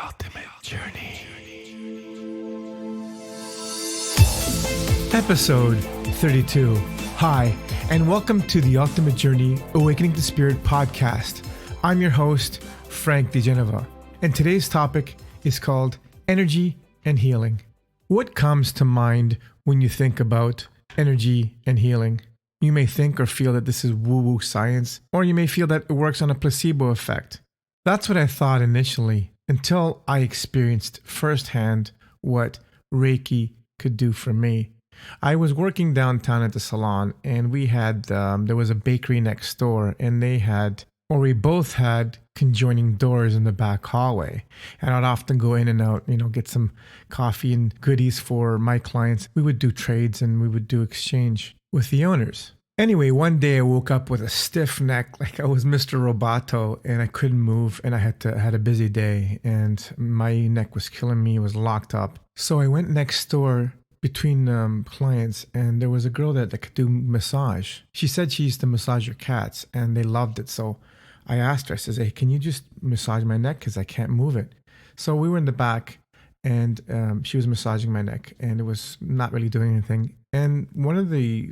ultimate journey. Episode 32. Hi, and welcome to the Ultimate Journey Awakening to Spirit podcast. I'm your host, Frank DeGeneva, and today's topic is called Energy and Healing. What comes to mind when you think about energy and healing? You may think or feel that this is woo-woo science, or you may feel that it works on a placebo effect. That's what I thought initially, until I experienced firsthand what Reiki could do for me. I was working downtown at the salon, and we had, there was a bakery next door, and we both had conjoining doors in the back hallway. And I'd often go in and out, get some coffee and goodies for my clients. We would do trades and we would do exchange with the owners. Anyway, one day I woke up with a stiff neck, like I was Mr. Roboto, and I couldn't move, and I had a busy day, and my neck was killing me. It was locked up. So I went next door between clients, and there was a girl that could do massage. She said she used to massage her cats, and they loved it. So I asked her, I says, hey, can you just massage my neck? Because I can't move it. So we were in the back, and she was massaging my neck, and it was not really doing anything. And one of the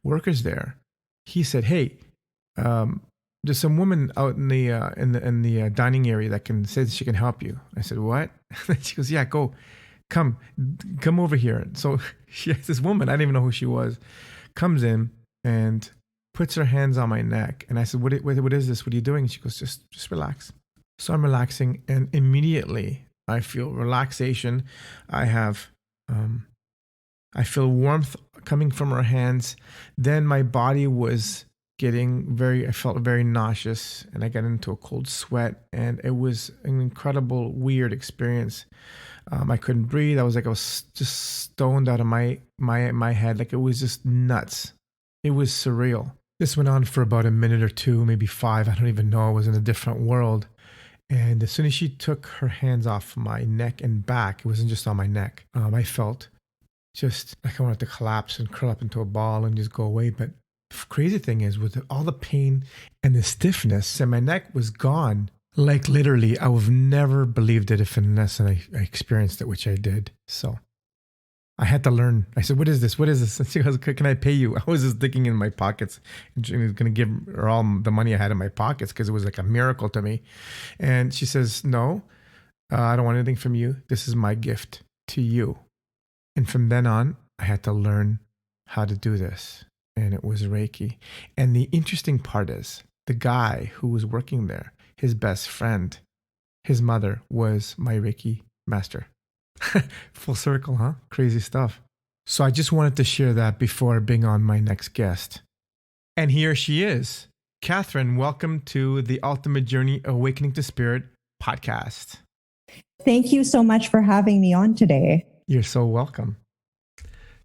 workers there, he said, hey, there's some woman out in the dining area that says she can help you. I said, what? She goes, yeah, come over here. So she has this woman, I didn't even know who she was, comes in and puts her hands on my neck. And I said, what is this? What are you doing? And she goes, just relax. So I'm relaxing, and immediately I feel relaxation. I feel warmth coming from her hands. Then my body was I felt very nauseous, and I got into a cold sweat, and it was an incredible, weird experience. I couldn't breathe. I was just stoned out of my head. Like, it was just nuts. It was surreal. This went on for about a minute or two, maybe 5. I don't even know. I was in a different world. And as soon as she took her hands off my neck and back, it wasn't just on my neck. I felt just like I wanted to collapse and curl up into a ball and just go away. But the crazy thing is, with all the pain and the stiffness, and my neck was gone. Like, literally, I would have never believed it unless I experienced it, which I did. So I had to learn. I said, what is this? What is this? And she goes, can I pay you? I was just digging in my pockets, and she was going to give her all the money I had in my pockets because it was like a miracle to me. And she says, no, I don't want anything from you. This is my gift to you. And from then on, I had to learn how to do this. And it was Reiki. And the interesting part is, the guy who was working there, his best friend, his mother was my Reiki master. Full circle, huh? Crazy stuff. So I just wanted to share that before I bring on my next guest. And here she is. Kathryne, welcome to the Ultimate Journey Awakening to Spirit podcast. Thank you so much for having me on today. You're so welcome.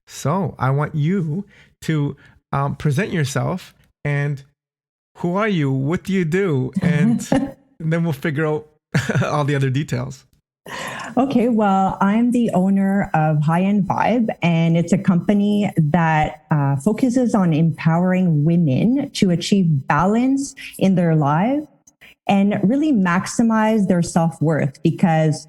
So I want you to present yourself, and who are you? What do you do? And then we'll figure out all the other details. Okay, well, I'm the owner of High End Vibe, and it's a company that focuses on empowering women to achieve balance in their lives and really maximize their self-worth, because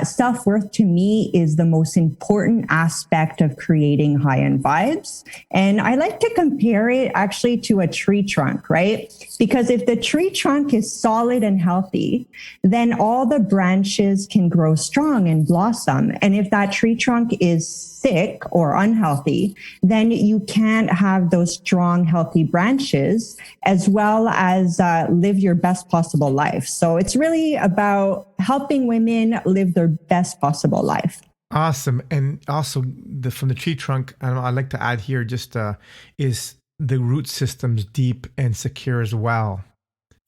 self-worth to me is the most important aspect of creating high-end vibes. And I like to compare it actually to a tree trunk, right? Because if the tree trunk is solid and healthy, then all the branches can grow strong and blossom. And if that tree trunk is sick or unhealthy, then you can't have those strong, healthy branches, as well as live your best possible life. So it's really about helping women live their best possible life. Awesome. And also from the tree trunk, I'd like to add here is the root system's deep and secure as well.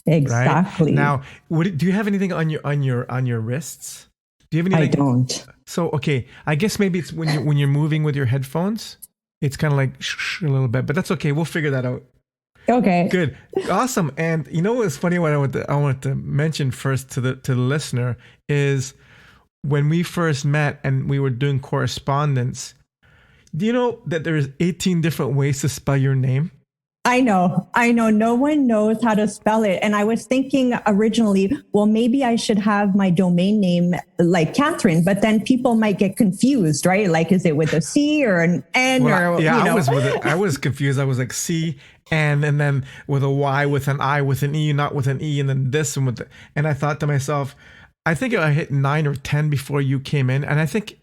Exactly. Right? Now, do you have anything on your wrists? Do you have any? I don't. So, okay, I guess maybe it's when you're moving with your headphones, it's kind of like a little bit, but that's okay. We'll figure that out. Okay. Good. Awesome. And you know what's funny, what I want to mention first to the listener is, when we first met and we were doing correspondence, do you know that there's 18 different ways to spell your name? I know. No one knows how to spell it. And I was thinking originally, well, maybe I should have my domain name like Kathryne, but then people might get confused, right? Like, is it with a C or an N Well, or, yeah, you know? I was confused. I was like C and then with a Y, with an I, with an E, not with an E, and then this and and I thought to myself, I think I hit 9 or 10 before you came in, and I think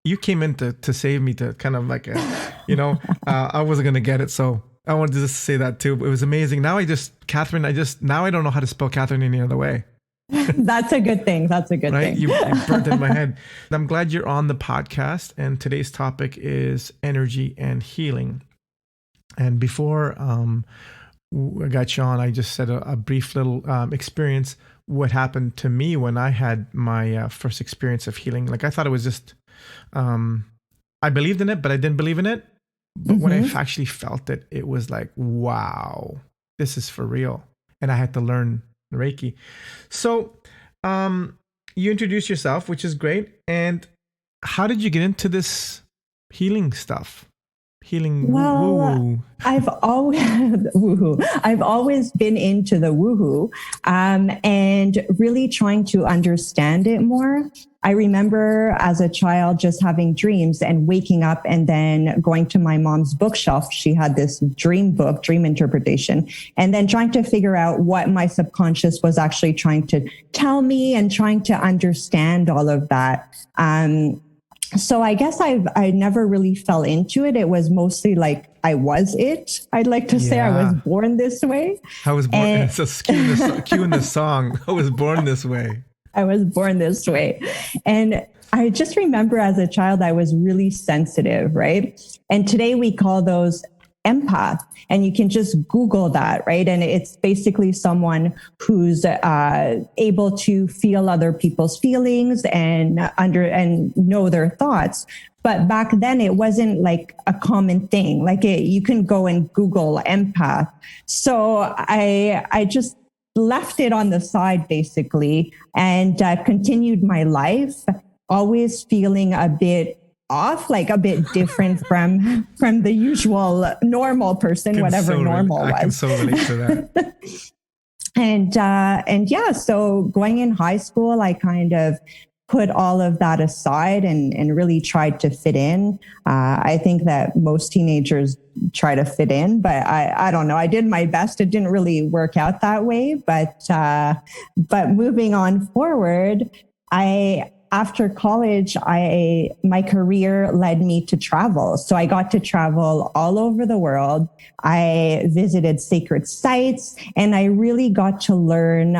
you came in to save me, to kind of like, I wasn't gonna get it, so I wanted to just say that too. It was amazing. Now Kathryne, now I don't know how to spell Kathryne any other way. That's a good thing. That's a good Right? thing. You burnt in my head. I'm glad you're on the podcast, and today's topic is energy and healing. And before I got you on, I just said a brief little experience, what happened to me when I had my first experience of healing. Like, I thought it was just, I believed in it, but I didn't believe in it. But when I actually felt it, it was like, wow, this is for real. And I had to learn Reiki. So you introduced yourself, which is great. And how did you get into this healing stuff? Healing woo-woo. I've always woohoo. I've always been into the woohoo, and really trying to understand it more. I remember as a child just having dreams and waking up and then going to my mom's bookshelf. She had this dream book, dream interpretation, and then trying to figure out what my subconscious was actually trying to tell me and trying to understand all of that. So I guess I never really fell into it. It was mostly like I was it. I'd like to say I was born this way. I was born. And so cueing the song. I was born this way. I was born this way. And I just remember as a child, I was really sensitive, right? And today we call those empath, and you can just Google that, right? And it's basically someone who's able to feel other people's feelings and know their thoughts. But back then, it wasn't like a common thing. Like you can go and Google empath. So I just left it on the side basically, and continued my life, always feeling a bit off, like a bit different from the usual normal person, whatever normal was. I can so relate to that. And yeah, so going in high school, I kind of put all of that aside and really tried to fit in. I think that most teenagers try to fit in, but I don't know. I did my best. It didn't really work out that way, but moving on forward, after college, my career led me to travel. So I got to travel all over the world. I visited sacred sites, and I really got to learn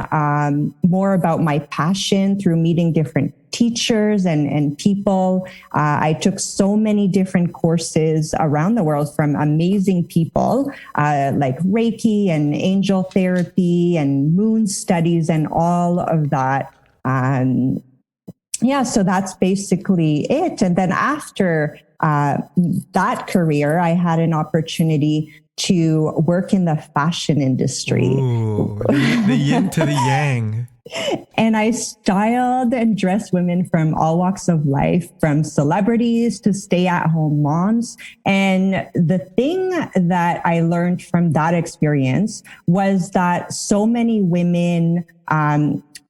more about my passion through meeting different teachers and people. I took so many different courses around the world from amazing people like Reiki and angel therapy and moon studies and all of that. Yeah, so that's basically it. And then after that career, I had an opportunity to work in the fashion industry. Ooh, the yin to the yang. And I styled and dressed women from all walks of life, from celebrities to stay-at-home moms. And the thing that I learned from that experience was that so many women,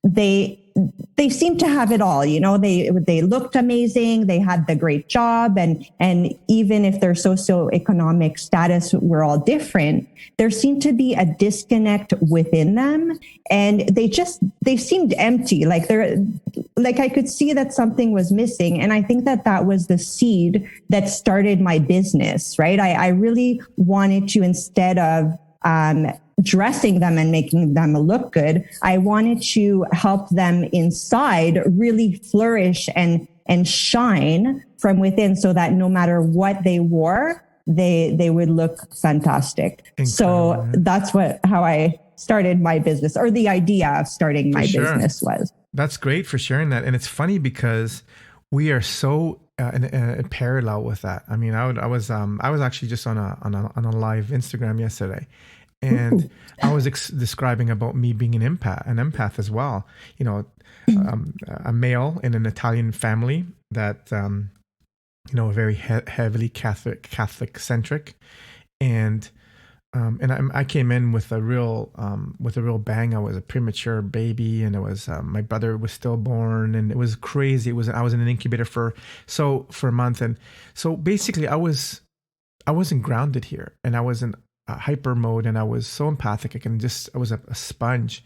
they seemed to have it all, you know, they looked amazing. They had the great job. And even if their socioeconomic status were all different, there seemed to be a disconnect within them. And they seemed empty. Like I could see that something was missing. And I think that was the seed that started my business, right? I really wanted to, instead of, dressing them and making them look good, I wanted to help them inside really flourish and shine from within, so that no matter what they wore, they would look fantastic. Incredible. So that's how I started my business, or the idea of starting my business was. That's great for sharing that. And it's funny because we are so in parallel with that. I mean, I was actually just on a live Instagram yesterday. And I was describing about me being an empath as well. You know, a male in an Italian family that, very heavily Catholic centric. And I came in with a real bang. I was a premature baby, and it was my brother was stillborn, and it was crazy. I was in an incubator for a month, and so basically I wasn't grounded here, and I was in hyper mode, and I was so empathic. I was a sponge,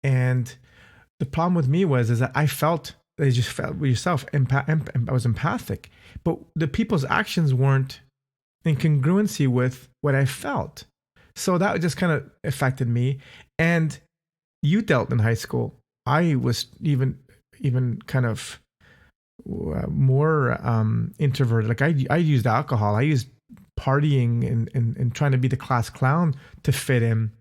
and the problem with me is that I felt, you just felt with yourself, I was empathic, but the people's actions weren't in congruency with what I felt. So that just kind of affected me. And you dealt in high school. I was even kind of more introverted. Like I used alcohol. I used partying and trying to be the class clown to fit in,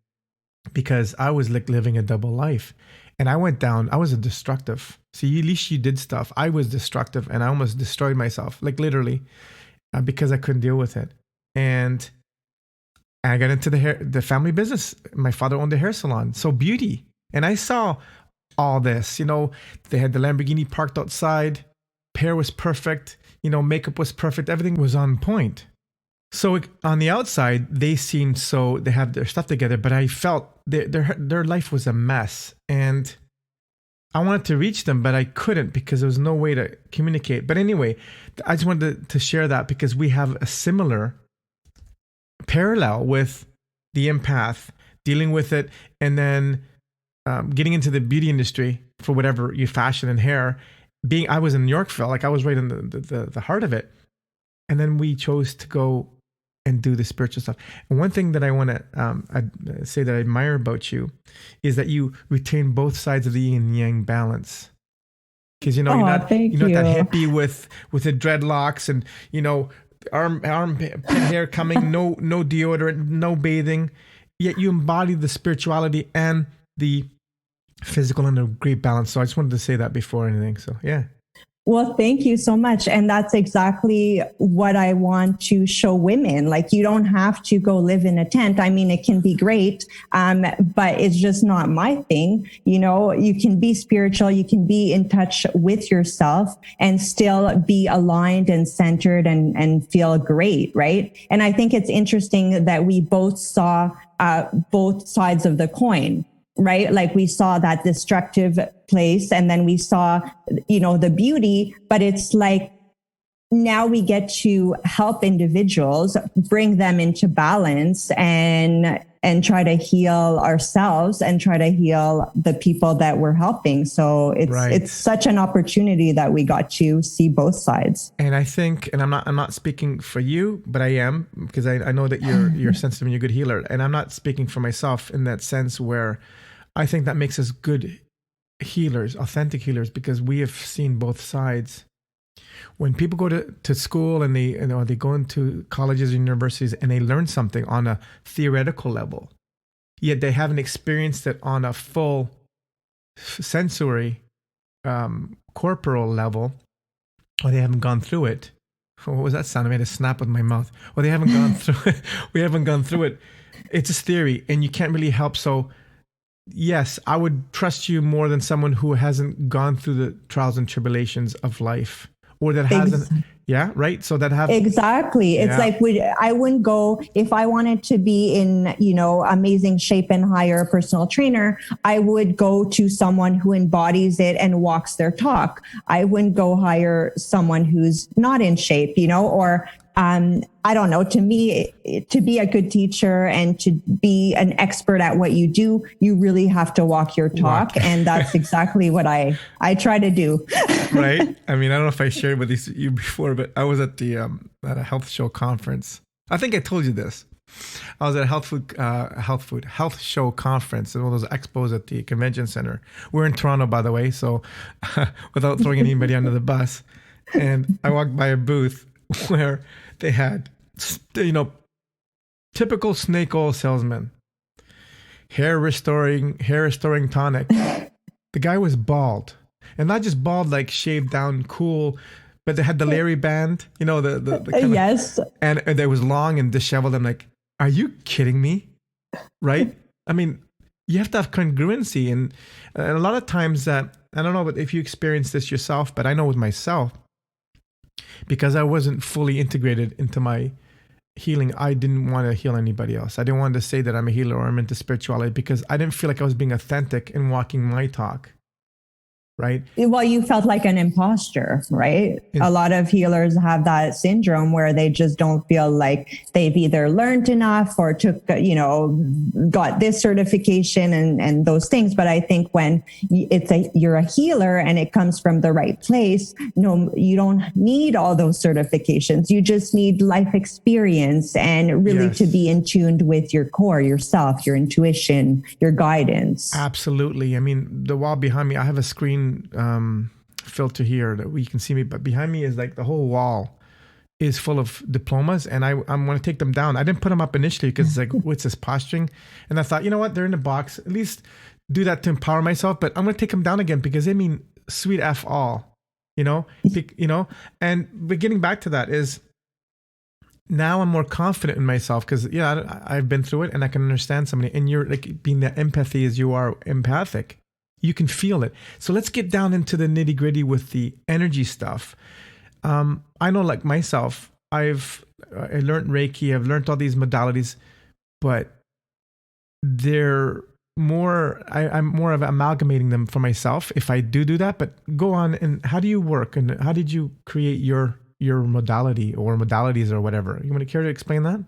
because I was like living a double life. And I went down. I was a destructive. See, at least you did stuff. I was destructive, and I almost destroyed myself, like literally, because I couldn't deal with it. And I got into the family business. My father owned a hair salon, so beauty. And I saw all this. They had the Lamborghini parked outside. Hair was perfect. Makeup was perfect. Everything was on point. So on the outside, they seemed they have their stuff together, but I felt their life was a mess. And I wanted to reach them, but I couldn't because there was no way to communicate. But anyway, I just wanted to share that because we have a similar parallel with the empath, dealing with it, and then getting into the beauty industry for whatever you fashion and hair. I was in Yorkville, like I was right in the heart of it. And then we chose to go and do the spiritual stuff. And one thing that I want to say that I admire about you is that you retain both sides of the yin and yang balance. Because you're not that hippie with the dreadlocks and armpit hair coming, no deodorant, no bathing. Yet you embody the spirituality and the physical in a great balance. So I just wanted to say that before anything. So yeah. Well, thank you so much. And that's exactly what I want to show women. Like, you don't have to go live in a tent. I mean, it can be great, but it's just not my thing. You can be spiritual, you can be in touch with yourself and still be aligned and centered and feel great, right? And I think it's interesting that we both saw both sides of the coin. Right? Like, we saw that destructive place, and then we saw, the beauty, but it's like, now we get to help individuals, bring them into balance and try to heal ourselves and try to heal the people that we're helping. So it's such an opportunity that we got to see both sides. And I think, and I'm not speaking for you, but I am, because I know that you're sensitive and you're a good healer. And I'm not speaking for myself in that sense, where I think that makes us good healers, authentic healers, because we have seen both sides. When people go to school and they go into colleges and universities and they learn something on a theoretical level, yet they haven't experienced it on a full sensory, corporal level, or they haven't gone through it. What was that sound? I made a snap with my mouth. Well, they haven't gone through it. We haven't gone through it. It's just theory, and you can't really help. So yes, I would trust you more than someone who hasn't gone through the trials and tribulations of life, or that hasn't. Yeah, right. So that have exactly. It's like I wouldn't go if I wanted to be in amazing shape and hire a personal trainer. I would go to someone who embodies it and walks their talk. I wouldn't go hire someone who's not in shape, or I don't know. To me, to be a good teacher and to be an expert at what you do, you really have to walk your talk. And that's exactly what I try to do. Right. I mean, I don't know if I shared with you before, but I was at a health show conference. I think I told you this. I was at a health show conference, and one of those expos at the convention center. We're in Toronto, by the way, so without throwing anybody under the bus. And I walked by a booth where they had, typical snake oil salesman, hair restoring tonic. The guy was bald, and not just bald, like shaved down, cool, but they had the Larry band, the kind yes, and it was long and disheveled. I'm like, are you kidding me? Right? I mean, you have to have congruency, and a lot of times that, I don't know, but if you experience this yourself, but I know with myself, because I wasn't fully integrated into my healing, I didn't want to heal anybody else. I didn't want to say that I'm a healer or I'm into spirituality because I didn't feel like I was being authentic in walking my talk. Right. Well, you felt like an imposter, right? A lot of healers have that syndrome where they just don't feel like they've either learned enough or took, got this certification and those things. But I think when you're a healer and it comes from the right place, no, you don't need all those certifications. You just need life experience and really to be in tune with your core, yourself, your intuition, your guidance. Absolutely. I mean, the wall behind me, I have a screen filter here that we can see me, but behind me is like the whole wall is full of diplomas, and I'm going to take them down. I didn't put them up initially because it's like, what's this posturing? And I thought, you know what, they're in the box. At least do that to empower myself. But I'm going to take them down again because they mean sweet F all, And but getting back to that is now I'm more confident in myself because I've been through it and I can understand somebody. And you're like being the empathy as you are empathic. You can feel it. So let's get down into the nitty gritty with the energy stuff. I know, like myself, I learned Reiki. I've learned all these modalities, but they're more. I'm more of amalgamating them for myself if I do that. But go on. And how do you work? And how did you create your modality or modalities or whatever? You want to care to explain that?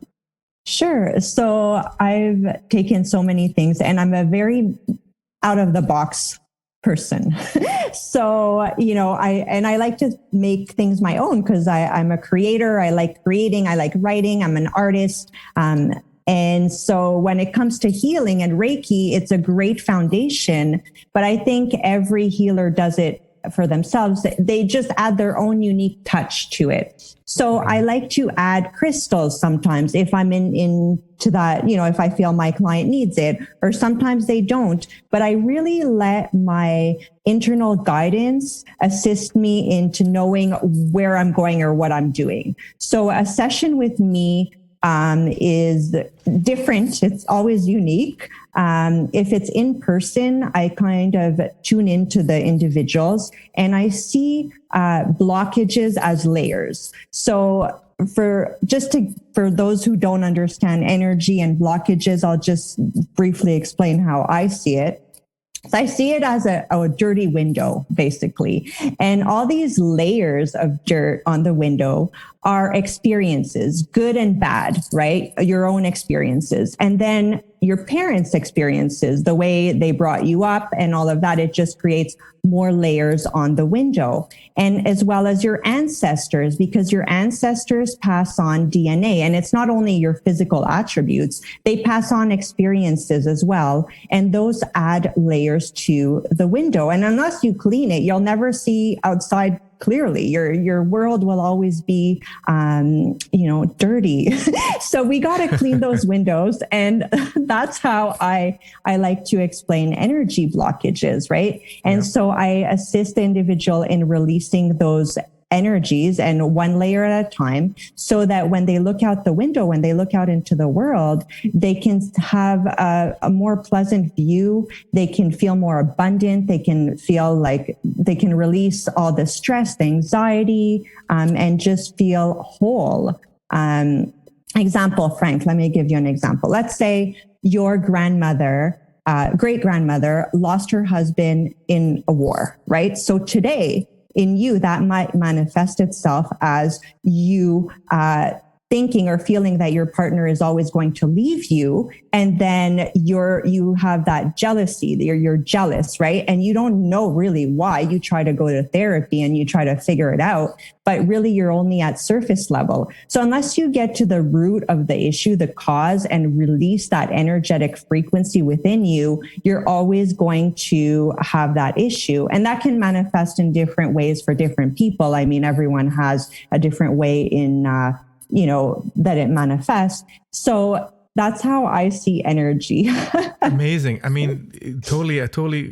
Sure. So I've taken so many things, and I'm a very out of the box person. So, I like to make things my own because I'm a creator. I like creating. I like writing. I'm an artist. And so when it comes to healing and Reiki, it's a great foundation, but I think every healer does it for themselves. They just add their own unique touch to it. So I like to add crystals sometimes if I'm into that, if I feel my client needs it, or sometimes they don't. But I really let my internal guidance assist me into knowing where I'm going or what I'm doing. So a session with me is different. It's always unique. If it's in person, I kind of tune into the individuals and I see blockages as layers. So for those who don't understand energy and blockages, I'll just briefly explain how I see it. So I see it as a dirty window, basically. And all these layers of dirt on the window are experiences, good and bad, right? Your own experiences. And then your parents' experiences, the way they brought you up and all of that, it just creates more layers on the window. And as well as your ancestors, because your ancestors pass on DNA. And it's not only your physical attributes, they pass on experiences as well. And those add layers to the window. And unless you clean it, you'll never see outside clearly. Your world will always be, dirty. So we got to clean those windows. And that's how I like to explain energy blockages, right? And so I assist the individual in releasing those energies and one layer at a time so that when they look out the window, when they look out into the world, they can have a more pleasant view. They can feel more abundant. They can feel like they can release all the stress, the anxiety, and just feel whole. Example, Frank, let me give you an example. Let's say your grandmother, great-grandmother lost her husband in a war, right? So today, in you, that might manifest itself as you thinking or feeling that your partner is always going to leave you. And then you have that jealousy, you're jealous, right? And you don't know really why. You try to go to therapy and you try to figure it out, but really you're only at surface level. So unless you get to the root of the issue, the cause, and release that energetic frequency within you, you're always going to have that issue. And that can manifest in different ways for different people. I mean, everyone has a different way in, that it manifests. So that's how I see energy. Amazing. I mean, I totally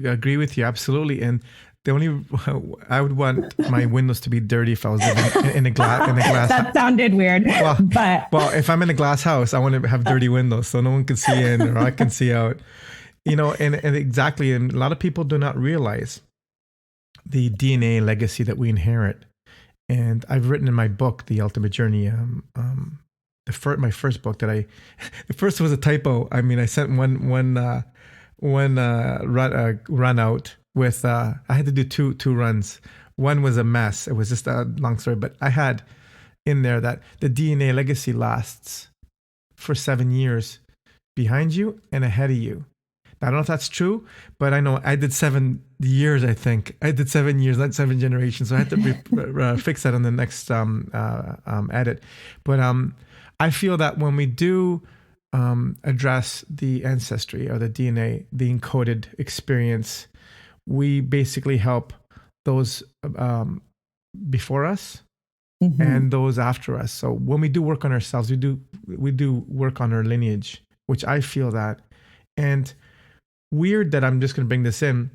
agree with you. Absolutely. And I would want my windows to be dirty if I was living in a glass. That sounded weird. Well, if I'm in a glass house, I want to have dirty windows so no one can see in or I can see out. And exactly. And a lot of people do not realize the DNA legacy that we inherit. And I've written in my book, The Ultimate Journey, my first book that the first was a typo. I mean, I sent one run out with, I had to do two runs. One was a mess. It was just a long story, but I had in there that the DNA legacy lasts for 7 years behind you and ahead of you. I don't know if that's true, but I know I did 7 years, I think. I did 7 years, not 7 generations. So I had to fix that on the next edit. But I feel that when we do address the ancestry or the DNA, the encoded experience, we basically help those before us and those after us. So when we do work on ourselves, we do work on our lineage, which I feel that. And weird that I'm just going to bring this in.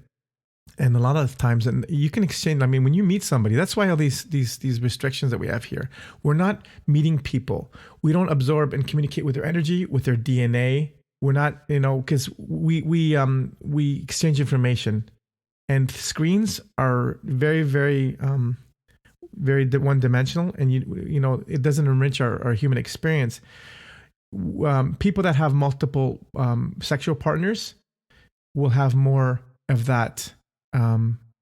And a lot of times, and you can exchange, I mean, when you meet somebody, that's why all these restrictions that we have here. We're not meeting people. We don't absorb and communicate with their energy, with their DNA. We're not, because we exchange information, and screens are very, very, very one-dimensional, and it doesn't enrich our human experience. People that have multiple sexual partners will have more of that.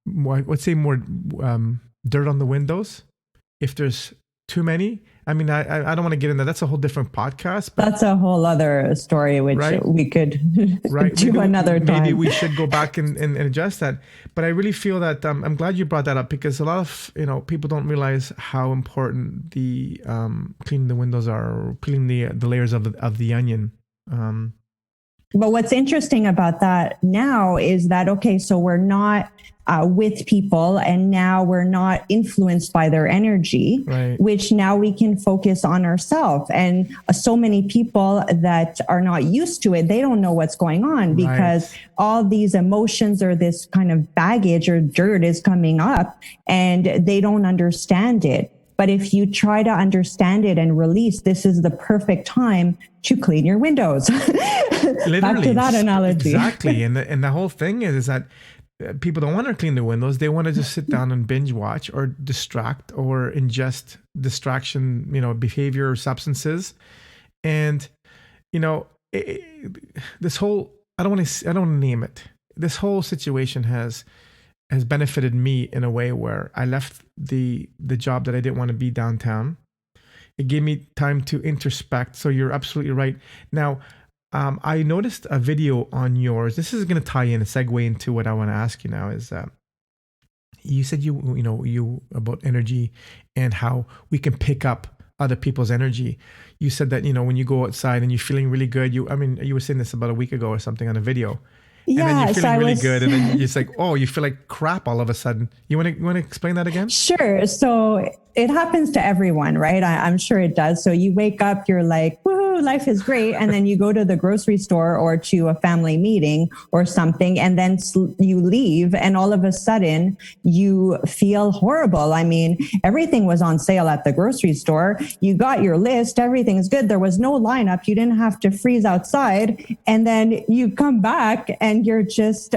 Let's say more dirt on the windows. If there's too many, I mean, I don't want to get into that. That's a whole different podcast. But that's a whole other story, which we could do another time. Maybe we should go back and adjust that. But I really feel that I'm glad you brought that up, because a lot of people don't realize how important the cleaning the windows are, or peeling the layers of the onion. But what's interesting about that now is that, okay, so we're not with people, and now we're not influenced by their energy, which now we can focus on ourselves. And so many people that are not used to it, they don't know what's going on, because all these emotions or this kind of baggage or dirt is coming up, and they don't understand it. But if you try to understand it and release, this is the perfect time to clean your windows. Literally, back to that analogy. Exactly. And the whole thing is that people don't want to clean their windows. They want to just sit down and binge watch or distract or ingest distraction, behavior or substances. And, this whole, I don't want to name it. This whole situation has benefited me in a way where I left the job that I didn't want to be downtown. It gave me time to introspect. So you're absolutely right. Now, I noticed a video on yours. This is going to tie in, a segue into what I want to ask you now. Is you said you about energy and how we can pick up other people's energy. You said that when you go outside and you're feeling really good. You were saying this about a week ago or something on a video. Yeah, and then you're feeling really good, and then you're just like, oh, you feel like crap all of a sudden. You want to explain that again? Sure. So it happens to everyone, right? I'm sure it does. So you wake up, you're like, woohoo, life is great. And then you go to the grocery store or to a family meeting or something, and then you leave, and all of a sudden you feel horrible. I mean, everything was on sale at the grocery store. You got your list. Everything's good. There was no lineup. You didn't have to freeze outside. And then you come back and you're just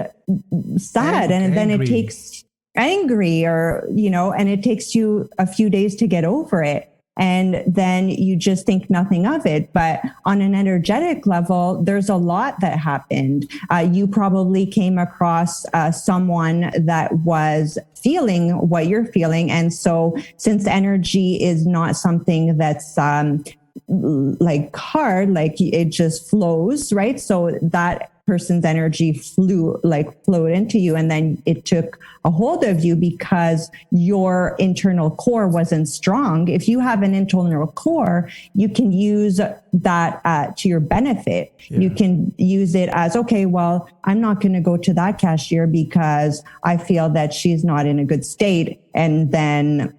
sad. And then it takes angry, or, and it takes you a few days to get over it. And then you just think nothing of it. But on an energetic level, there's a lot that happened. You probably came across someone that was feeling what you're feeling. And so since energy is not something that's like hard, like it just flows, right? So that person's energy flowed into you, and then it took a hold of you because your internal core wasn't strong. If you have an internal core, you can use that to your benefit. Yeah. You can use it as, okay, well, I'm not going to go to that cashier because I feel that she's not in a good state, and then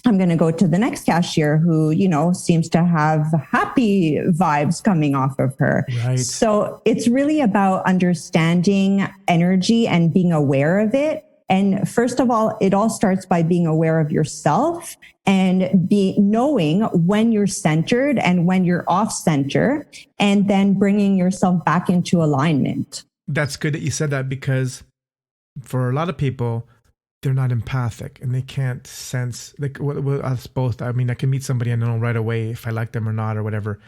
I'm going to go to the next cashier who, seems to have happy vibes coming off of her. Right. So it's really about understanding energy and being aware of it. And first of all, it all starts by being aware of yourself and knowing when you're centered and when you're off center, and then bringing yourself back into alignment. That's good that you said that, because for a lot of people, they're not empathic and they can't sense, like, us both. I mean, I can meet somebody and know right away if I like them or not or whatever.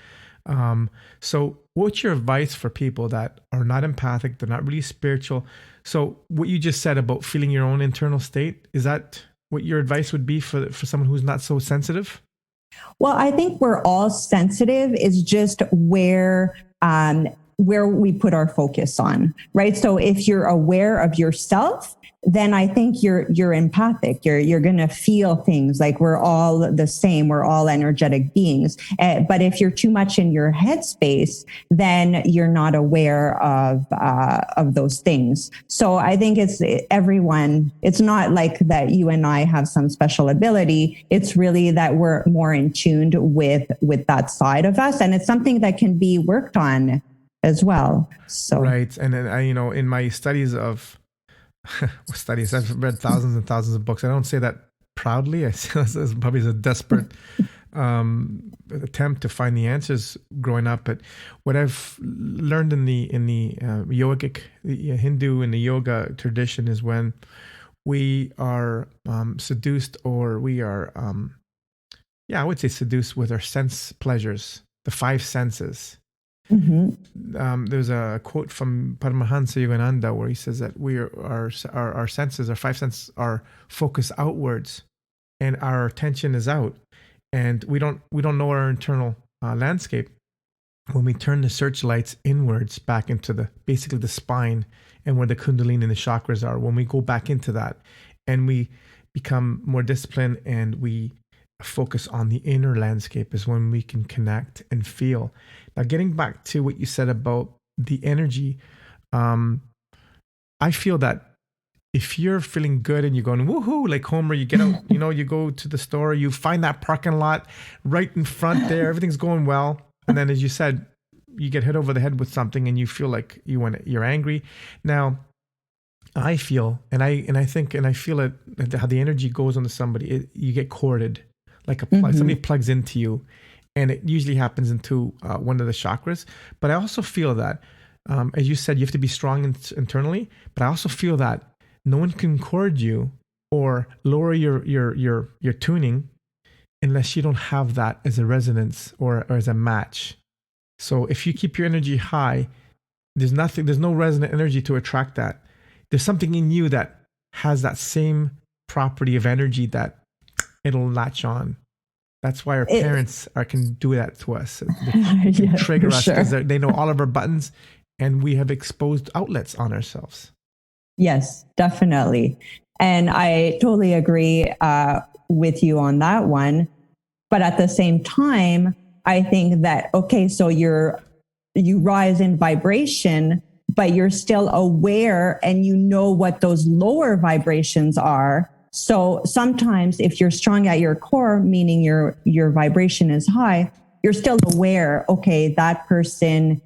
So what's your advice for people that are not empathic, they're not really spiritual? So what you just said about feeling your own internal state, is that what your advice would be for someone who's not so sensitive? Well, I think we're all sensitive. It's just where we put our focus on, right? So if you're aware of yourself, then I think you're empathic. You're going to feel things like we're all the same. We're all energetic beings. But if you're too much in your headspace, then you're not aware of those things. So I think it's everyone. It's not like that you and I have some special ability. It's really that we're more in tune with that side of us, and it's something that can be worked on as well. So right, and then in my studies, I've read thousands and thousands of books. I don't say that proudly. I say this as probably a desperate attempt to find the answers growing up. But what I've learned in the yogic, the Hindu and the yoga tradition is when we are seduced, or we are, I would say seduced with our sense pleasures, the five senses. Mm-hmm. There's a quote from Paramahansa Yogananda where he says that our senses, our five senses, are focused outwards, and our attention is out, and we don't know our internal landscape. When we turn the searchlights inwards back into basically the spine and where the Kundalini and the chakras are, when we go back into that and we become more disciplined and we focus on the inner landscape, is when we can connect and feel. Now, getting back to what you said about the energy, I feel that if you're feeling good and you're going woohoo, like Homer, you get out, you go to the store, you find that parking lot right in front there, everything's going well, and then, as you said, you get hit over the head with something and you feel like you're angry. Now, I feel, and I think, and I feel it, how the energy goes onto somebody, you get corded. Like a plug, mm-hmm. Somebody plugs into you, and it usually happens into one of the chakras. But I also feel that, as you said, you have to be strong internally. But I also feel that no one can cord you or lower your tuning unless you don't have that as a resonance or as a match. So if you keep your energy high, there's no resonant energy to attract that. There's something in you that has that same property of energy that it'll latch on. That's why our parents can do that to us. They can trigger us because they know all of our buttons, and we have exposed outlets on ourselves. Yes, definitely. And I totally agree with you on that one. But at the same time, I think that, okay, so you rise in vibration, but you're still aware and you know what those lower vibrations are. So sometimes if you're strong at your core, meaning your vibration is high, you're still aware, okay, that person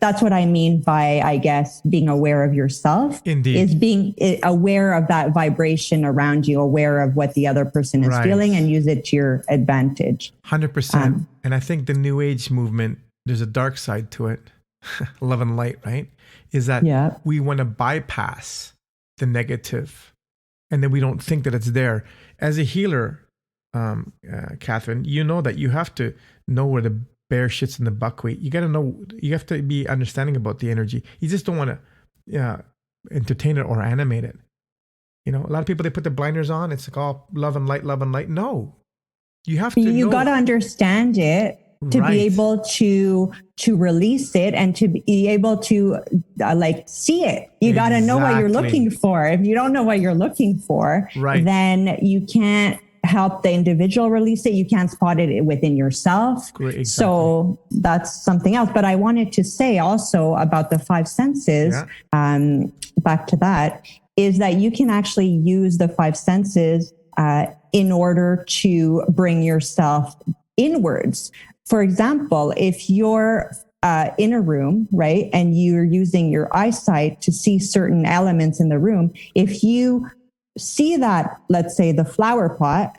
that's what I mean by, I guess, being aware of yourself. Indeed. Is being aware of that vibration around you, aware of what the other person is feeling, and use it to your advantage. 100%. And I think the New Age movement, there's a dark side to it. Love and light, right? Is that we want to bypass the negative, and then we don't think that it's there. As a healer, Kathryne, you know that you have to know where the bear shits in the buckwheat. You got to know, you have to be understanding about the energy. You just don't want to entertain it or animate it. You know, a lot of people, they put the blinders on. It's like all love and light, love and light. No, you have to You got to understand it to be able to release it and to be able to see it. You got to know what you're looking for. If you don't know what you're looking for, then you can't help the individual release it. You can't spot it within yourself. Exactly. So that's something else. But I wanted to say also about the five senses, back to that, is that you can actually use the five senses in order to bring yourself inwards. For example, if you're in a room, right, and you're using your eyesight to see certain elements in the room, if you see that, let's say the flower pot,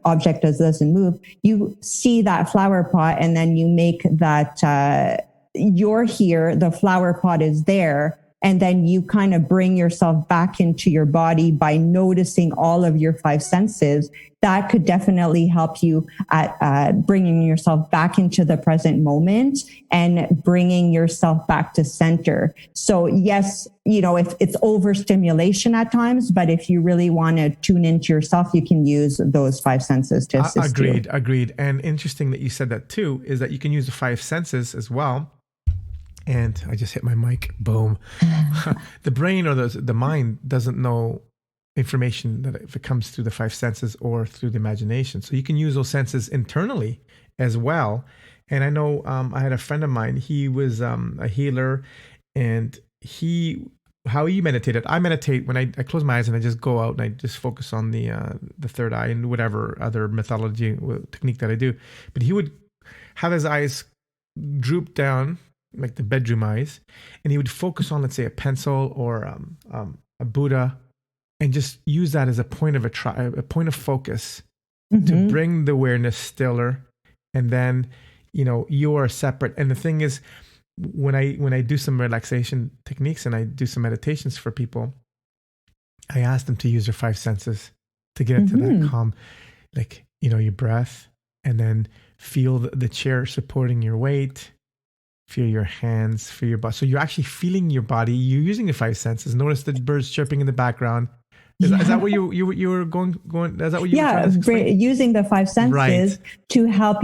object as doesn't move, you see that flower pot and then you make that, you're here, the flower pot is there, and then you kind of bring yourself back into your body by noticing all of your five senses, that could definitely help you at bringing yourself back into the present moment and bringing yourself back to center. So yes, if it's overstimulation at times, but if you really want to tune into yourself, you can use those five senses to assist you. Agreed. And interesting that you said that too, is that you can use the five senses as well. And I just hit my mic, boom. The brain or the mind doesn't know information that if it comes through the five senses or through the imagination. So you can use those senses internally as well. And I know I had a friend of mine, he was a healer, and how he meditated. I meditate when I close my eyes and I just go out and I just focus on the third eye and whatever other methodology technique that I do. But he would have his eyes droop down, like the bedroom eyes, and he would focus on, let's say, a pencil or a Buddha, and just use that as a point of focus to bring the awareness stiller. And then, you are separate. And the thing is, when I do some relaxation techniques and I do some meditations for people, I ask them to use their five senses to get into that calm, like, your breath, and then feel the chair supporting your weight. Feel your hands, feel your body. So you're actually feeling your body. You're using the five senses. Notice the birds chirping in the background. Is that what you were going? Is that what you were trying to explain? Using the five senses to help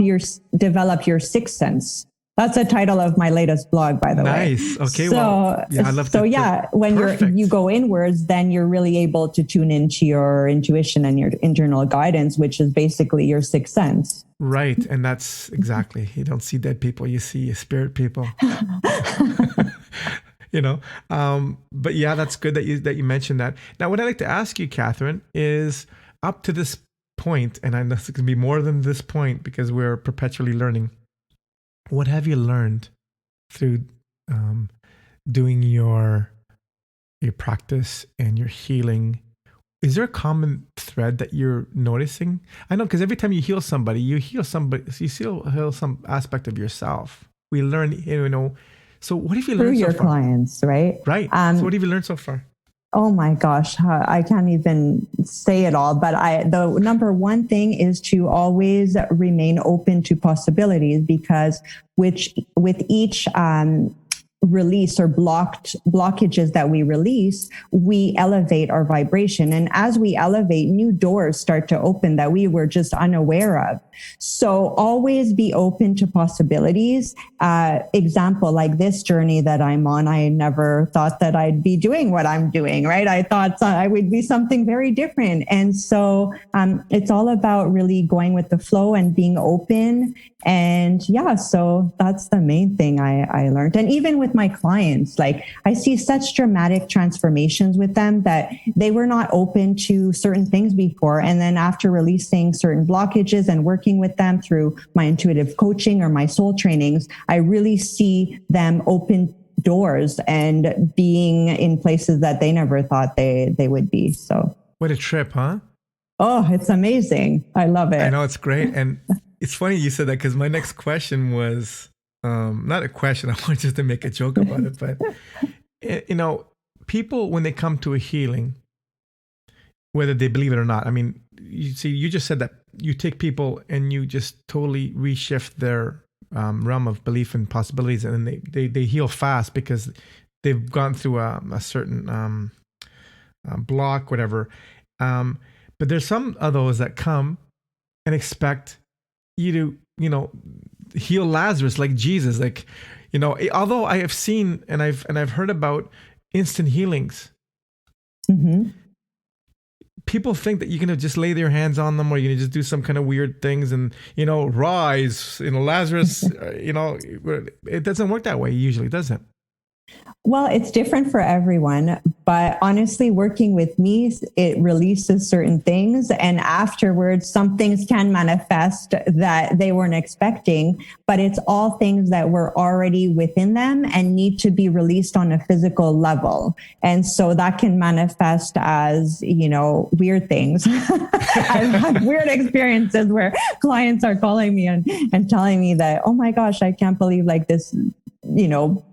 develop your sixth sense. That's the title of my latest blog, by the way. Nice. Okay. So, I love that. So when you go inwards, then you're really able to tune into your intuition and your internal guidance, which is basically your sixth sense. Right. And that's exactly, you don't see dead people, you see spirit people. But yeah, that's good that you mentioned that. Now, what I'd like to ask you, Kathryne, is up to this point, and I know it's going to be more than this point because we're perpetually learning. What have you learned through doing your practice and your healing? Is there a common thread that you're noticing? I know, because every time you heal somebody, you heal some aspect of yourself. We learn, So what have you learned so far? Through your clients, right? Right. So what have you learned so far? Oh my gosh, I can't even say it all, but the number one thing is to always remain open to possibilities, because with each release or blockages that we release, we elevate our vibration. And as we elevate, new doors start to open that we were just unaware of. So always be open to possibilities. Example, like this journey that I'm on, I never thought that I'd be doing what I'm doing, right? I thought I would be something very different. And so it's all about really going with the flow and being open. And yeah, so that's the main thing I learned. And even with my clients, like I see such dramatic transformations with them that they were not open to certain things before. And then after releasing certain blockages and working with them through my intuitive coaching or my soul trainings, I really see them open doors and being in places that they never thought they would be. So what a trip, huh? Oh, it's amazing. I love it. I know, it's great. And it's funny you said that, because my next question was not a question. I want just to make a joke about it. But, people, when they come to a healing, whether they believe it or not, I mean, you just said that you take people and you just totally reshift their realm of belief and possibilities, and then they heal fast because they've gone through a certain block, whatever. But there's some of those that come and expect you to, heal Lazarus like Jesus, like, although I have seen and I've heard about instant healings. People think that you're going to just lay their hands on them, or you're going to just do some kind of weird things and, rise, Lazarus, it doesn't work that way usually, does it? Well, it's different for everyone, but honestly, working with me, it releases certain things, and afterwards, some things can manifest that they weren't expecting, but it's all things that were already within them and need to be released on a physical level. And so that can manifest as, weird things. I've had weird experiences where clients are calling me and telling me that, oh my gosh, I can't believe like this,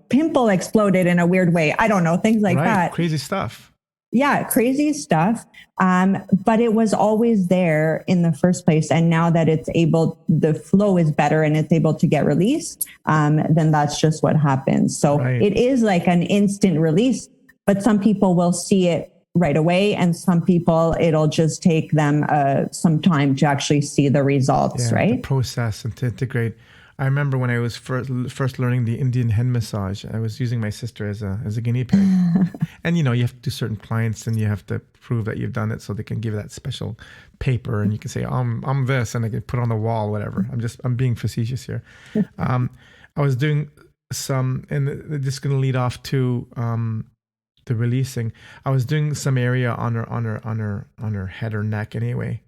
pimple exploded in a weird way. I don't know, things like that. Crazy stuff. Yeah, crazy stuff. But it was always there in the first place. And now that the flow is better and it's able to get released, then that's just what happens. So it is like an instant release, but some people will see it right away. And some people, it'll just take them some time to actually see the results, right? The process and to integrate. I remember when I was first learning the Indian hen massage, I was using my sister as a guinea pig. And, you have to do certain clients and you have to prove that you've done it so they can give you that special paper and you can say, I'm this, and I can put it on the wall, whatever. I'm being facetious here. I was doing some, and this is going to lead off to the releasing. I was doing some area on her head or neck anyway.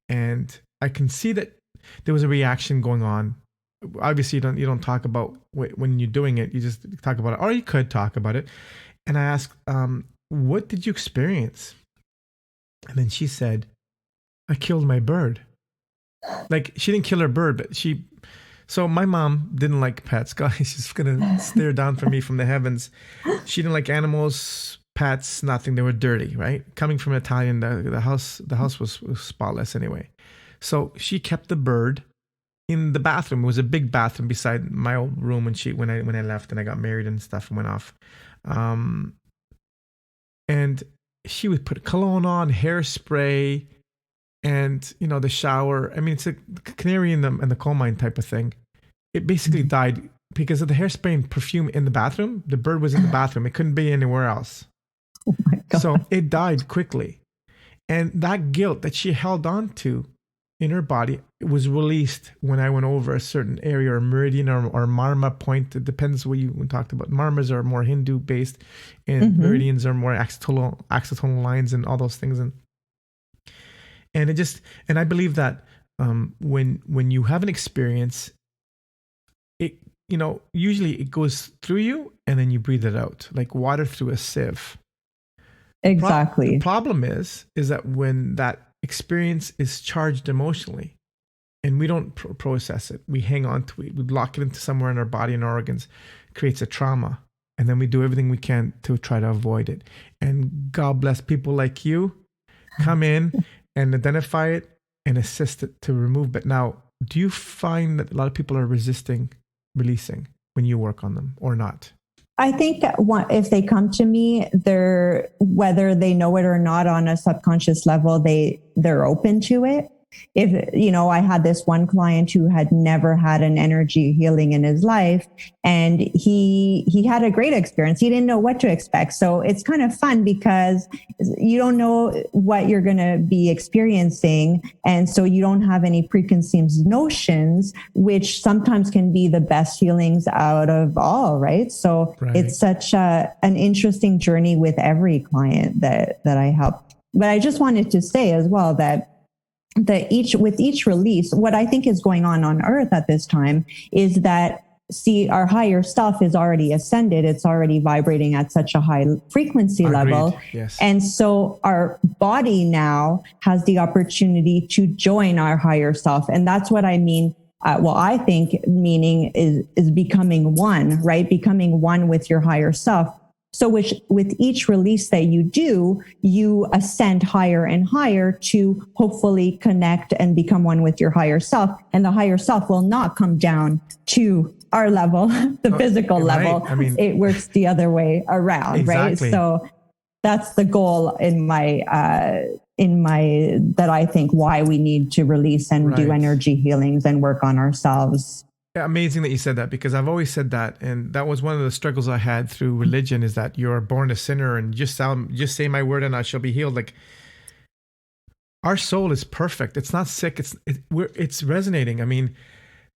And I can see that there was a reaction going on. Obviously you don't talk about when you're doing it, you just talk about it, or you could talk about it. And I asked, what did you experience? And then she said, I killed my bird. Like, she didn't kill her bird, but so my mom didn't like pets. Guys, she's gonna stare down from me from the heavens. She didn't like animals, pets, nothing. They were dirty, right? Coming from Italian, the house was spotless anyway. So she kept the bird in the bathroom. It was a big bathroom beside my old room when I left and I got married and stuff and went off. And she would put cologne on, hairspray, and the shower. I mean, it's a canary in the coal mine type of thing. It basically died because of the hairspray and perfume in the bathroom. The bird was in the bathroom. It couldn't be anywhere else. Oh my God. So it died quickly. And that guilt that she held on to in her body, it was released when I went over a certain area or meridian or marma point. It depends what you talked about. Marmas are more Hindu based and meridians are more axonal lines and all those things. And I believe that when you have an experience, it usually it goes through you and then you breathe it out like water through a sieve. Exactly. The problem is that when that experience is charged emotionally and we don't process it, we hang on to it, we lock it into somewhere in our body and our organs, creates a trauma, and then we do everything we can to try to avoid it. And God bless people like you come in and identify it and assist it to remove. But now, do you find that a lot of people are resisting releasing when you work on them or not? I think if they come to me, whether they know it or not on a subconscious level, they're open to it. If, I had this one client who had never had an energy healing in his life, and he had a great experience. He didn't know what to expect. So it's kind of fun because you don't know what you're going to be experiencing. And so you don't have any preconceived notions, which sometimes can be the best healings out of all, right? So It's such an interesting journey with every client that I help. But I just wanted to say as well that with each release, what I think is going on Earth at this time is that, our higher self is already ascended. It's already vibrating at such a high frequency level. Yes. And so our body now has the opportunity to join our higher self. And that's what I mean. I think meaning is becoming one, right? Becoming one with your higher self. So with each release that you do, you ascend higher and higher to hopefully connect and become one with your higher self. And the higher self will not come down to our level, the physical level. I mean, it works the other way around, exactly. Right? So that's the goal in my that I think why we need to release and do energy healings and work on ourselves. Yeah, amazing that you said that, because I've always said that, and that was one of the struggles I had through religion, is that you're born a sinner and just say my word and I shall be healed. Like, our soul is perfect. It's not sick. It's resonating. I mean,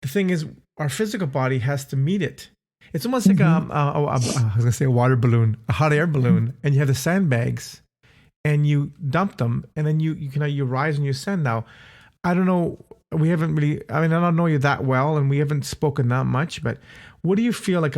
the thing is, our physical body has to meet it. It's almost like I was gonna say a water balloon, a hot air balloon, and you have the sandbags, and you dump them, and then you rise and you ascend. Now, I don't know. We haven't really, I don't know you that well, and we haven't spoken that much, but what do you feel like?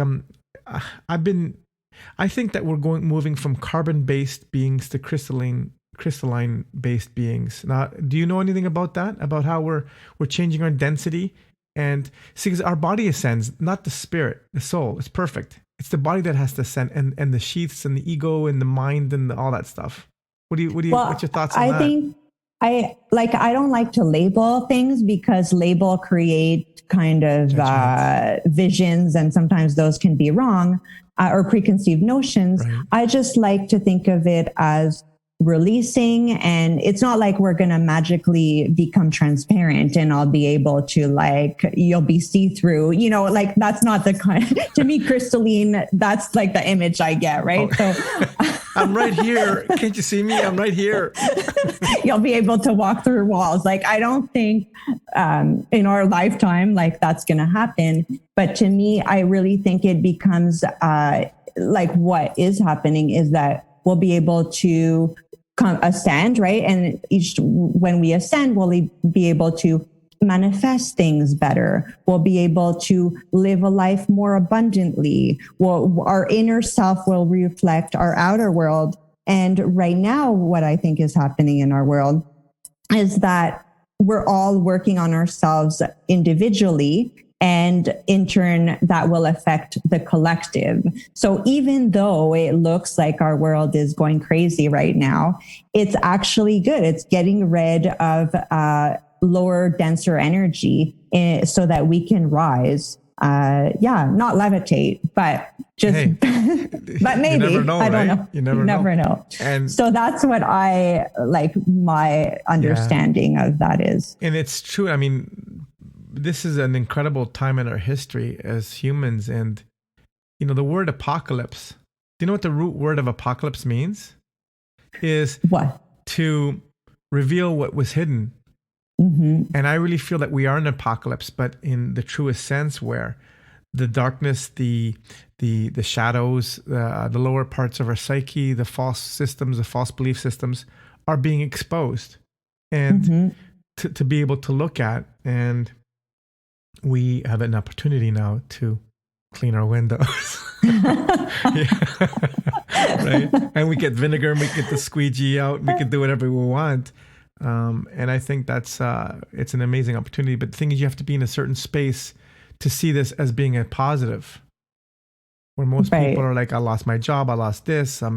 I think that we're moving from carbon-based beings to crystalline-based beings. Now, do you know anything about that? About how we're changing our density? And see, because our body ascends, not the spirit, the soul. It's perfect. It's the body that has to ascend, and the sheaths and the ego and the mind and all that stuff. What's your thoughts on that? I think I don't like to label things because label create kind of visions, and sometimes those can be wrong or preconceived notions. Right. I just like to think of it as releasing, and it's not like we're going to magically become transparent and I'll be able to, like, you'll be see-through, like that's not the kind. To me, crystalline, that's like the image I get, right? Oh. So I'm right here. Can't you see me? I'm right here. You'll be able to walk through walls. Like, I don't think in our lifetime, like, that's going to happen. But to me, I really think it becomes like what is happening is that we'll be able to ascend, right? And when we ascend, we'll be able to manifest things better. We'll be able to live a life more abundantly. Our inner self will reflect our outer world. And right now, what I think is happening in our world is that we're all working on ourselves individually, and in turn, that will affect the collective. So even though it looks like our world is going crazy right now, it's actually good. It's getting rid of lower, denser energy so that we can rise. Not levitate, but just, but maybe, you never know, I don't right? know. You never know. And so that's what I like, my understanding of that is. And it's true. I mean, this is an incredible time in our history as humans. And, the word apocalypse, do you know what the root word of apocalypse means? Is what? To reveal what was hidden. Mm-hmm. And I really feel that we are in an apocalypse, but in the truest sense, where the darkness, the shadows, the lower parts of our psyche, the false systems, the false belief systems are being exposed and to be able to look at. And we have an opportunity now to clean our windows. Right? And we get vinegar and we get the squeegee out and we can do whatever we want. And I think that's it's an amazing opportunity. But the thing is, you have to be in a certain space to see this as being a positive. Where most people are like, I lost my job, I lost this, I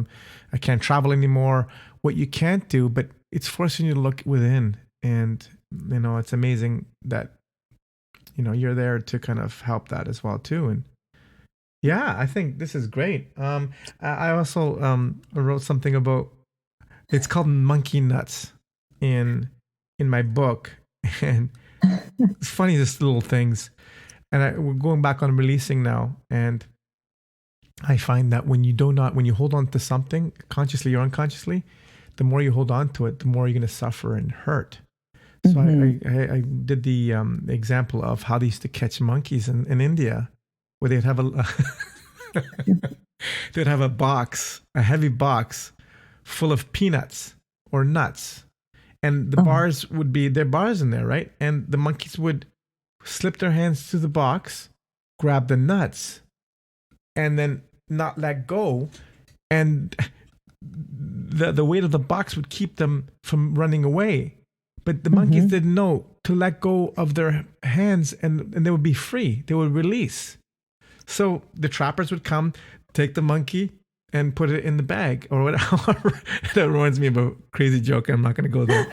can't travel anymore. What you can't do, but it's forcing you to look within. And, it's amazing that, you're there to kind of help that as well too. And yeah, I think this is great. I also wrote something about, it's called monkey nuts in my book. And it's funny, just little things. And we're going back on releasing now. And I find that when you hold on to something consciously or unconsciously, the more you hold on to it, the more you're going to suffer and hurt. So I did the example of how they used to catch monkeys in India, where they'd have a heavy box full of peanuts or nuts. And the bars there are bars in there, right? And the monkeys would slip their hands to the box, grab the nuts, and then not let go. And the weight of the box would keep them from running away. But the monkeys didn't know to let go of their hands and they would be free. They would release. So the trappers would come, take the monkey, and put it in the bag or whatever. That reminds me of a crazy joke. I'm not going to go there.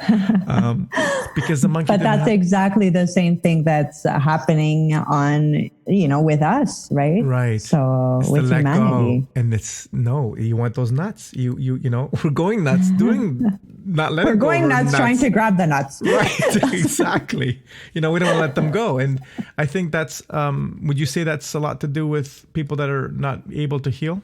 Because the monkey. But that's exactly the same thing that's happening on, with us, right? Right. So it's with humanity. Go. And you want those nuts. We're going nuts doing, not letting go. We're going nuts trying to grab the nuts. Right. Exactly. We don't want to let them go. And I think that's, would you say that's a lot to do with people that are not able to heal?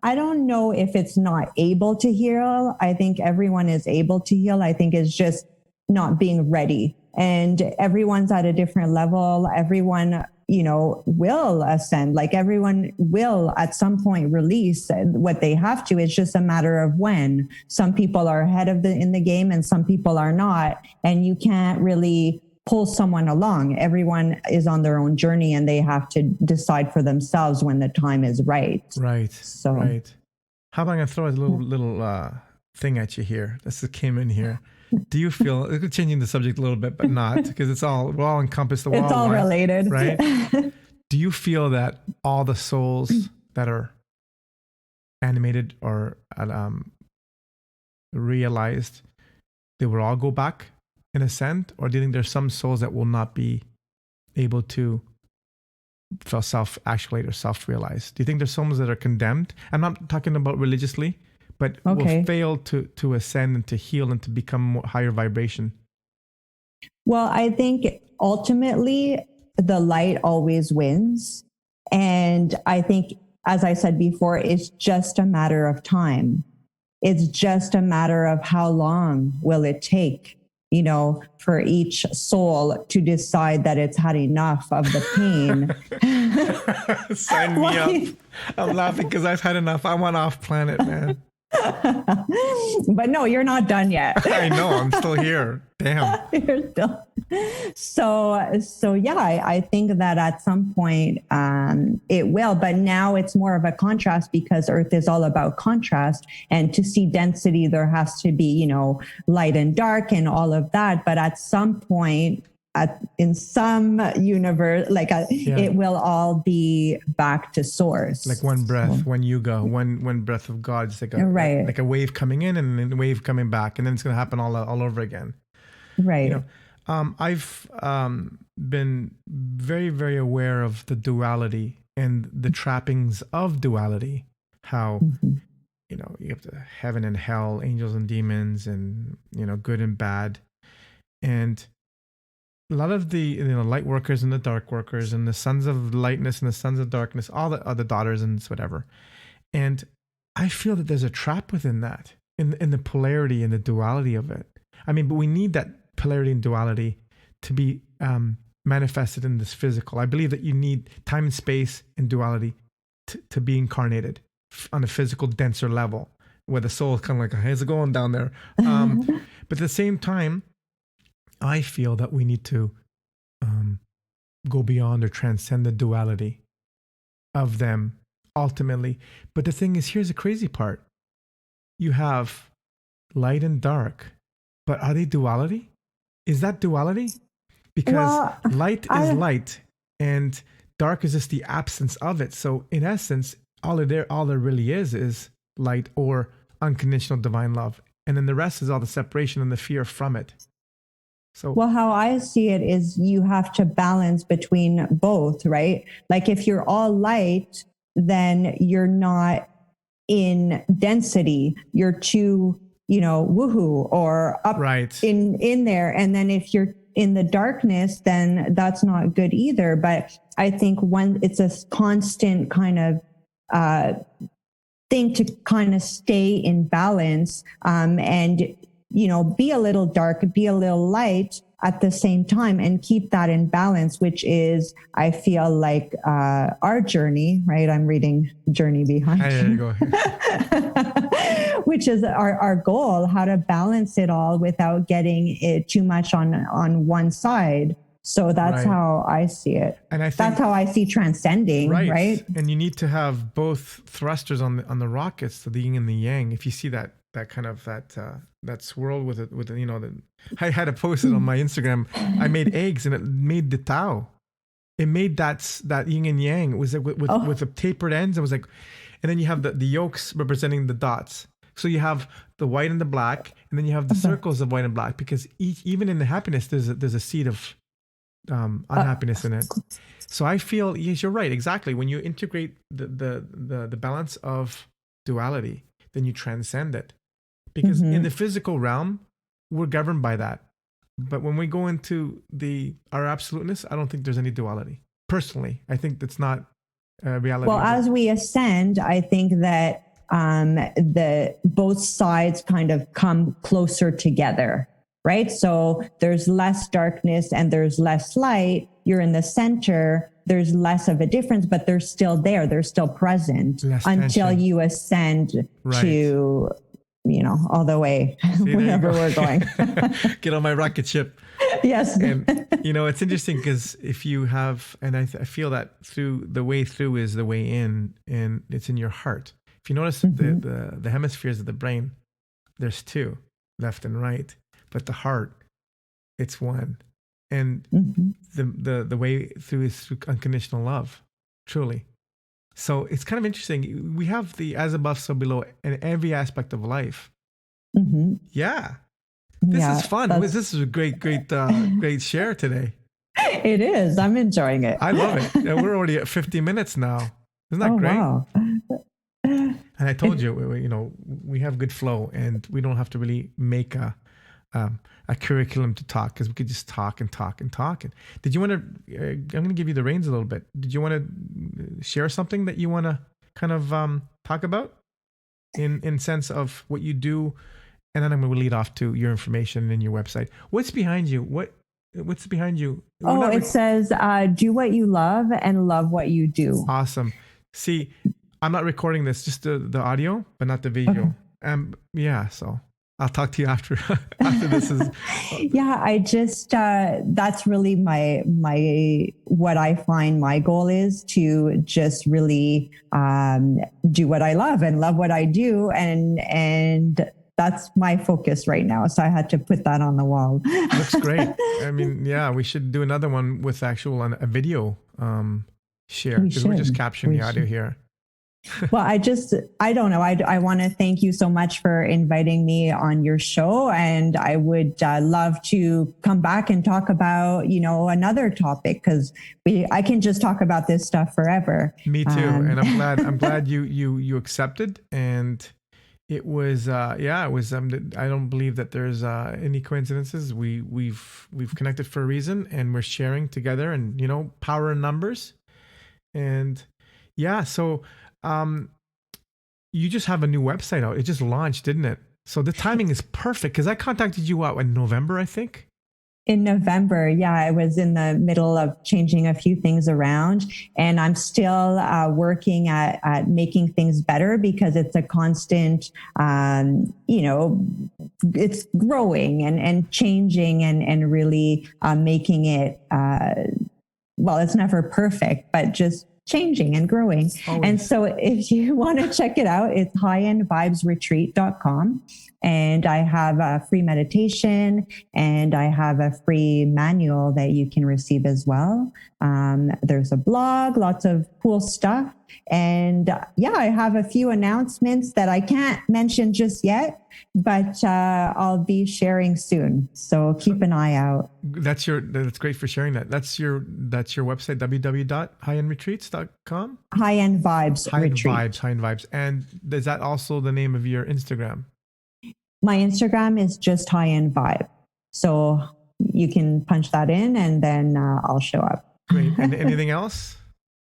I don't know if it's not able to heal. I think everyone is able to heal. I think it's just not being ready. And everyone's at a different level. Everyone, will ascend. Like everyone will at some point release what they have to. It's just a matter of when. Some people are ahead in the game and some people are not. And you can't really pull someone along. Everyone is on their own journey and they have to decide for themselves when the time is right. Right. So, right. How about I'm going to throw a little thing at you here. This came in here. Do you feel, changing the subject a little bit, but not, because we're all encompassed. It's all related. Right? do you feel that all the souls that are animated or realized, they will all go back and ascend? Or do you think there's some souls that will not be able to self-actuate or self-realize? Do you think there's souls that are condemned? I'm not talking about religiously, but will fail to ascend and to heal and to become more higher vibration? Well, I think ultimately the light always wins. And I think, as I said before, it's just a matter of time. It's just a matter of how long will it take, for each soul to decide that it's had enough of the pain. Sign me up. I'm laughing because I've had enough. I want off planet, man. But no, you're not done yet. I know. I'm still here. Damn. You're still. So yeah, I think that at some point it will, but now it's more of a contrast because Earth is all about contrast, and to see density, there has to be, light and dark and all of that. But at some point, in some universe, it will all be back to source. Like one breath, one yuga, one breath of God. It's like like a wave coming in and then a wave coming back, and then it's going to happen all over again. Right. I've been very, very aware of the duality and the trappings of duality. How, you have the heaven and hell, angels and demons, and, good and bad. And a lot of the light workers and the dark workers and the sons of lightness and the sons of darkness, all the other daughters and whatever. And I feel that there's a trap within that, in the polarity and the duality of it. I mean, but we need that polarity and duality to be manifested in this physical. I believe that you need time and space and duality to be incarnated on a physical, denser level, where the soul is kind of like, how's it going down there? But at the same time, I feel that we need to go beyond or transcend the duality of them ultimately. But the thing is, here's the crazy part. You have light and dark, but are they duality? Is that duality? Because light is light and dark is just the absence of it. So in essence, all there really is light or unconditional divine love. And then the rest is all the separation and the fear from it. So, how I see it is you have to balance between both, right? Like if you're all light, then you're not in density. You're too, woohoo or up in there. And then if you're in the darkness, then that's not good either. But I think when it's a constant kind of thing to kind of stay in balance, and be a little dark, be a little light at the same time, and keep that in balance, which is, I feel like, our journey, right? I'm reading Journey Behind You. Which is our goal, how to balance it all without getting it too much on one side. So that's how I see it. And I think that's how I see transcending, right? And you need to have both thrusters on the rockets, the yin and the yang. If you see that kind of that swirl with I had to post it on my Instagram. I made eggs and it made the Tao. It made that yin and yang. It was like with the tapered ends. It was like, and then you have the yolks representing the dots. So you have the white and the black, and then you have the circles of white and black, because even in the happiness, there's a seed of unhappiness in it. So I feel, yes, you're right. Exactly. When you integrate the balance of duality, then you transcend it. Because in the physical realm, we're governed by that. But when we go into our absoluteness, I don't think there's any duality. Personally, I think that's not reality. Well, as we ascend, I think that the both sides kind of come closer together, right? So there's less darkness and there's less light. You're in the center. There's less of a difference, but they're still there. They're still present until you ascend to, all the way, wherever we're going. Get on my rocket ship. Yes. And, it's interesting because if you have, and I feel that the way through is the way in, and it's in your heart. If you notice the hemispheres of the brain, there's two, left and right, but the heart, it's one. And the way through is through unconditional love, truly. So it's kind of interesting. We have the as above, so below in every aspect of life. Yeah. This is fun. This is a great share today. It is. I'm enjoying it. I love it. Yeah, we're already at 50 minutes now. Isn't that great? Wow. And I told you, we have good flow, and we don't have to really make a curriculum to talk, because we could just talk and talk and talk. And did you want to? I'm going to give you the reins a little bit. Did you want to share something that you want to kind of talk about in sense of what you do? And then I'm going to lead off to your information and your website. What's behind you? What's behind you? It says, do what you love and love what you do. Awesome. See, I'm not recording this, just the audio, but not the video. Okay. So I'll talk to you after this is. Yeah, I just, that's really my what I find my goal is, to just really do what I love and love what I do. And that's my focus right now. So I had to put that on the wall. Looks great. I mean, yeah, we should do another one with a video share, because we're just capturing the audio here. Well, I don't know. I want to thank you so much for inviting me on your show. And I would love to come back and talk about, another topic, because I can just talk about this stuff forever. Me too. And I'm glad you accepted. And it was, it was, I don't believe that there's any coincidences. We've connected for a reason, and we're sharing together, and, power in numbers. And so, you just have a new website out. It just launched, didn't it? So the timing is perfect, because I contacted you in November, I think. In November, yeah, I was in the middle of changing a few things around, and I'm still working at making things better, because it's a constant, it's growing and changing and really making it, it's never perfect, but just changing and growing. Always. And so if you want to check it out, it's highendvibesretreat.com. And I have a free meditation, and I have a free manual that you can receive as well. There's a blog, lots of cool stuff. And I have a few announcements that I can't mention just yet, but I'll be sharing soon. So keep an eye out. That's great for sharing that. That's your website, www.highendretreats.com. High End Vibes Retreat. High End Vibes. And is that also the name of your Instagram? My Instagram is just High End Vibe. So you can punch that in, and then I'll show up. Great. And anything else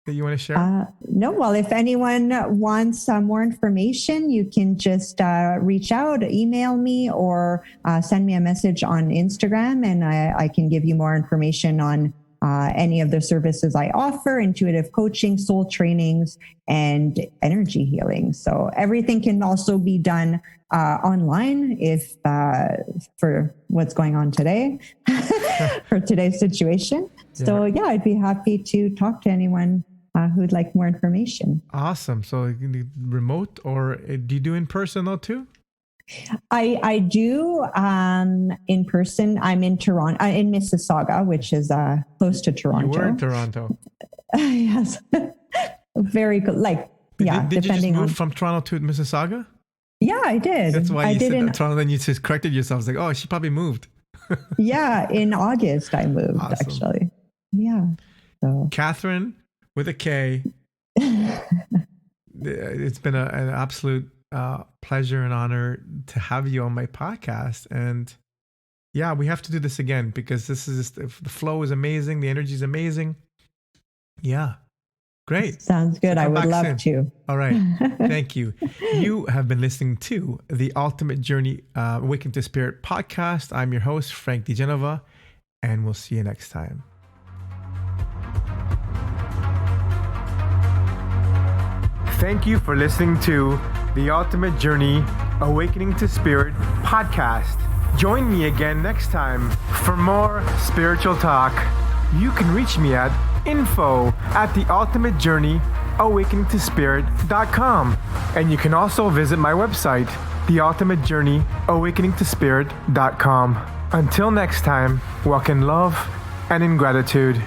that you want to share? No. Well, if anyone wants more information, you can just reach out, email me, or send me a message on Instagram, and I can give you more information on any of the services I offer: intuitive coaching, soul trainings, and energy healing. So everything can also be done online if for what's going on today, for today's situation. Yeah. So I'd be happy to talk to anyone who'd like more information. Awesome. So remote, or do you do in person though too? I do in person. I'm in Toronto, in Mississauga, which is close to Toronto. You were in Toronto. Yes. Very good. Did you just move from Toronto to Mississauga? Yeah, I did. That's why you said Toronto, then you just corrected yourself. It's like, oh, she probably moved. Yeah, in August I moved, awesome. Actually. Yeah. So. Kathryne with a K. It's been an absolute pleasure and honor to have you on my podcast. And we have to do this again, because this is the flow is amazing. The energy is amazing. Yeah. Great. Sounds good. I would love to. All right. Thank you. You have been listening to the Ultimate Journey Awaken to Spirit podcast. I'm your host, Frank DeGenova, and we'll see you next time. Thank you for listening to the Ultimate Journey Awakening to Spirit podcast. Join me again next time for more spiritual talk. You can reach me at info@theultimatejourneyawakeningtospirit.com. And you can also visit my website, theultimatejourneyawakeningtospirit.com. Until next time, walk in love And in gratitude,